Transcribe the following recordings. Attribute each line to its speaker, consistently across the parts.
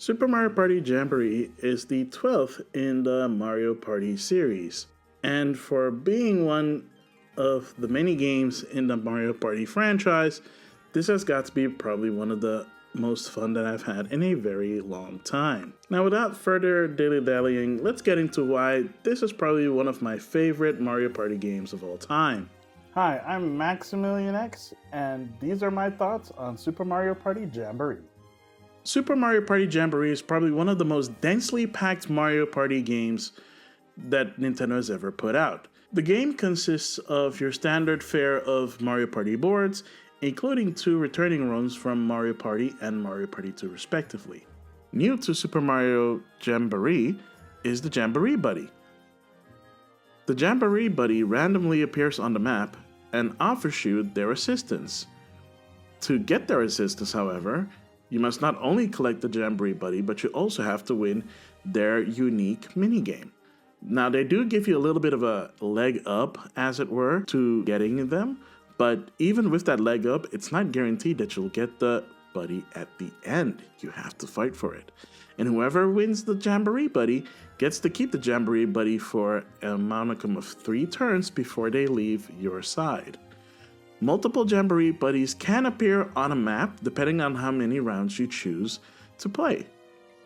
Speaker 1: Super Mario Party Jamboree is the 12th in the Mario Party series, and for being one of the many games in the Mario Party franchise, this has got to be probably one of the most fun that I've had in a very long time. Now, without further dilly-dallying, let's get into why this is probably one of my favorite Mario Party games of all time.
Speaker 2: Hi, I'm Maximilian X, and these are my thoughts on Super Mario Party Jamboree.
Speaker 1: Super Mario Party Jamboree is probably one of the most densely packed Mario Party games that Nintendo has ever put out. The game consists of your standard fare of Mario Party boards, including 2 returning rooms from Mario Party and Mario Party 2 respectively. New to Super Mario Jamboree is the Jamboree Buddy. The Jamboree Buddy randomly appears on the map and offers you their assistance. To get their assistance, however, you must not only collect the Jamboree Buddy, but you also have to win their unique minigame. Now, they do give you a little bit of a leg up, as it were, to getting them, but even with that leg up, it's not guaranteed that you'll get the buddy at the end. You have to fight for it. And whoever wins the Jamboree Buddy gets to keep the Jamboree Buddy for a monicum of 3 turns before they leave your side. Multiple Jamboree Buddies can appear on a map depending on how many rounds you choose to play.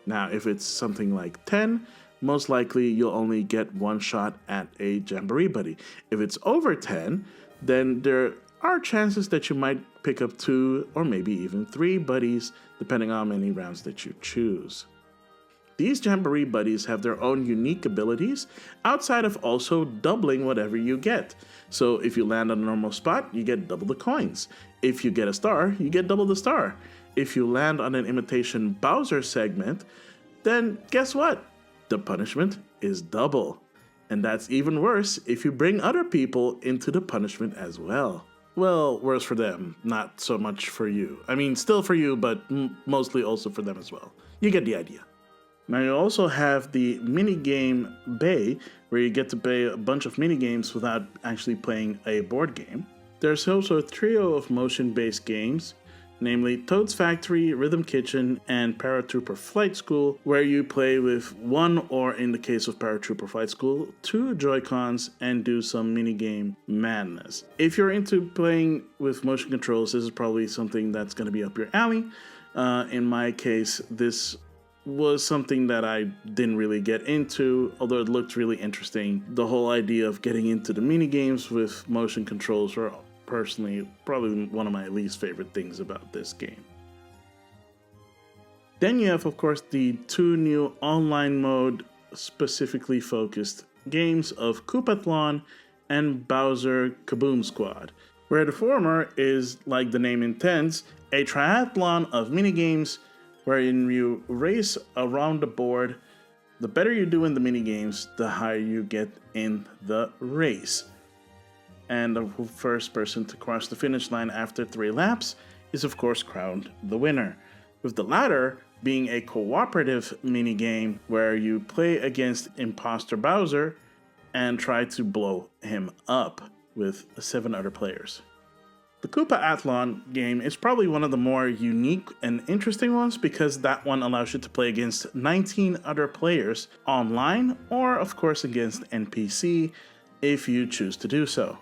Speaker 1: Now, if it's something like 10, most likely you'll only get 1 shot at a Jamboree Buddy. If it's over 10, then there are chances that you might pick up 2 or maybe even 3 buddies depending on how many rounds that you choose. These Jamboree Buddies have their own unique abilities outside of also doubling whatever you get. So if you land on a normal spot, you get double the coins. If you get a star, you get double the star. If you land on an imitation Bowser segment, then guess what? The punishment is double. And that's even worse if you bring other people into the punishment as well. Well, worse for them, not so much for you. I mean, still for you, but mostly also for them as well. You get the idea. Now, you also have the minigame bay, where you get to play a bunch of minigames without actually playing a board game. There's also a trio of motion-based games, namely Toad's Factory, Rhythm Kitchen, and Paratrooper Flight School, where you play with 1 or, in the case of Paratrooper Flight School, 2 Joy-Cons and do some minigame madness. If you're into playing with motion controls, this is probably something that's going to be up your alley. In my case, this was something that I didn't really get into, although it looked really interesting. The whole idea of getting into the minigames with motion controls were personally probably one of my least favorite things about this game. Then you have, of course, the 2 new online mode specifically focused games of Koopathon and Bowser Kaboom Squad, where the former is, like the name intends, a triathlon of minigames wherein you race around the board. The better you do in the minigames, the higher you get in the race. And the first person to cross the finish line after 3 laps is of course crowned the winner, with the latter being a cooperative minigame where you play against Imposter Bowser and try to blow him up with 7 other players. The Koopa-Athlon game is probably one of the more unique and interesting ones because that one allows you to play against 19 other players online or of course against NPC if you choose to do so.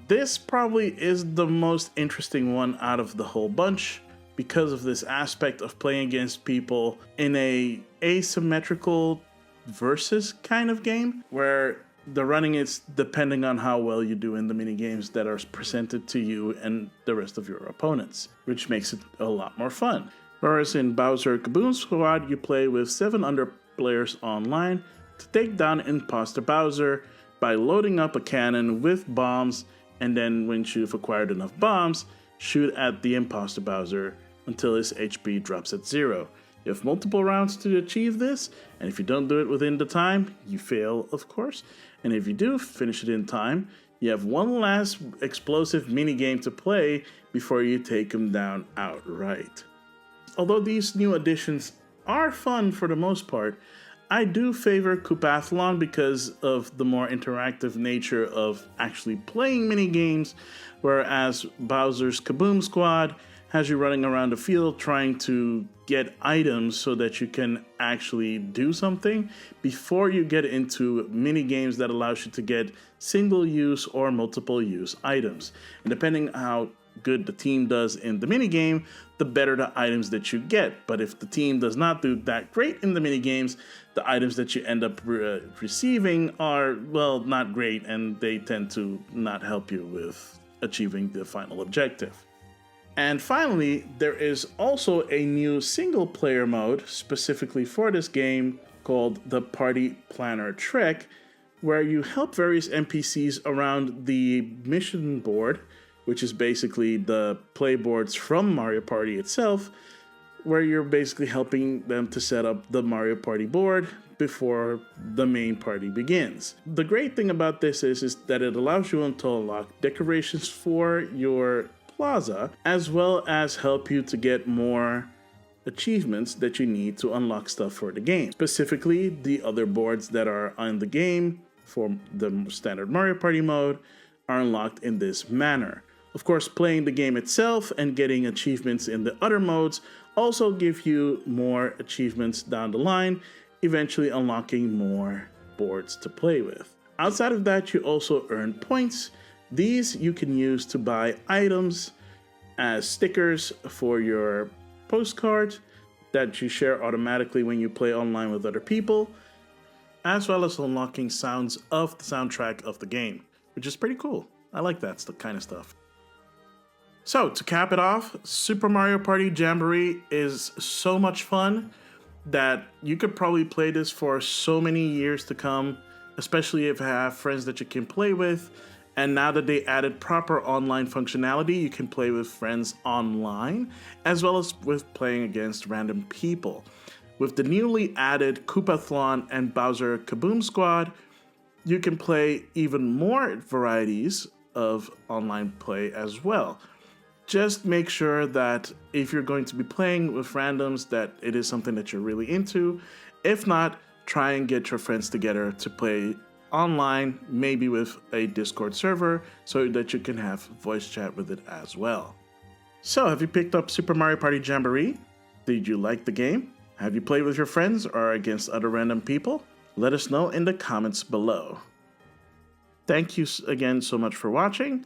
Speaker 1: This probably is the most interesting one out of the whole bunch because of this aspect of playing against people in a asymmetrical versus kind of game where the running is depending on how well you do in the minigames that are presented to you and the rest of your opponents, which makes it a lot more fun. Whereas in Bowser Kaboom Squad, you play with 7 other players online to take down Imposter Bowser by loading up a cannon with bombs, and then once you've acquired enough bombs, shoot at the Imposter Bowser until his HP drops at 0. You have multiple rounds to achieve this, and if you don't do it within the time, you fail, of course. And if you do finish it in time, you have one last explosive minigame to play before you take him down outright. Although these new additions are fun for the most part, I do favor Koopathon because of the more interactive nature of actually playing minigames, whereas Bowser's Kaboom Squad has you running around the field trying to get items so that you can actually do something before you get into mini games that allows you to get single use or multiple use items. And depending on how good the team does in the mini game, the better the items that you get. But if the team does not do that great in the mini games, the items that you end up receiving are, well, not great, and they tend to not help you with achieving the final objective. And finally, there is also a new single player mode specifically for this game called the Party Planner Trek, where you help various NPCs around the mission board, which is basically the play boards from Mario Party itself, where you're basically helping them to set up the Mario Party board before the main party begins. The great thing about this is that it allows you to unlock decorations for your plaza, as well as help you to get more achievements that you need to unlock stuff for the game. Specifically, the other boards that are on the game for the standard Mario Party mode are unlocked in this manner. Of course, playing the game itself and getting achievements in the other modes also give you more achievements down the line, eventually unlocking more boards to play with. Outside of that, you also earn points. These you can use to buy items as stickers for your postcard that you share automatically when you play online with other people, as well as unlocking sounds of the soundtrack of the game, which is pretty cool. I like that kind of stuff. So to cap it off, Super Mario Party Jamboree is so much fun that you could probably play this for so many years to come, especially if you have friends that you can play with. And now that they added proper online functionality, you can play with friends online, as well as with playing against random people. With the newly added Koopathon and Bowser Kaboom Squad, you can play even more varieties of online play as well. Just make sure that if you're going to be playing with randoms, that it is something that you're really into. If not, try and get your friends together to play online, maybe with a Discord server, so that you can have voice chat with it as well. So, have you picked up Super Mario Party Jamboree? Did you like the game? Have you played with your friends or against other random people? Let us know in the comments below. Thank you again so much for watching.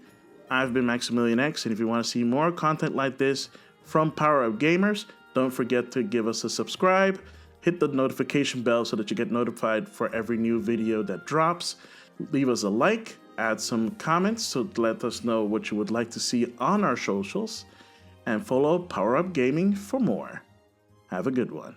Speaker 1: I've been Maximilian X, and if you want to see more content like this from Power Up Gamers, don't forget to give us a subscribe. Hit the notification bell so that you get notified for every new video that drops. Leave us a like, add some comments to let us know what you would like to see on our socials, and follow Power Up Gaming for more. Have a good one.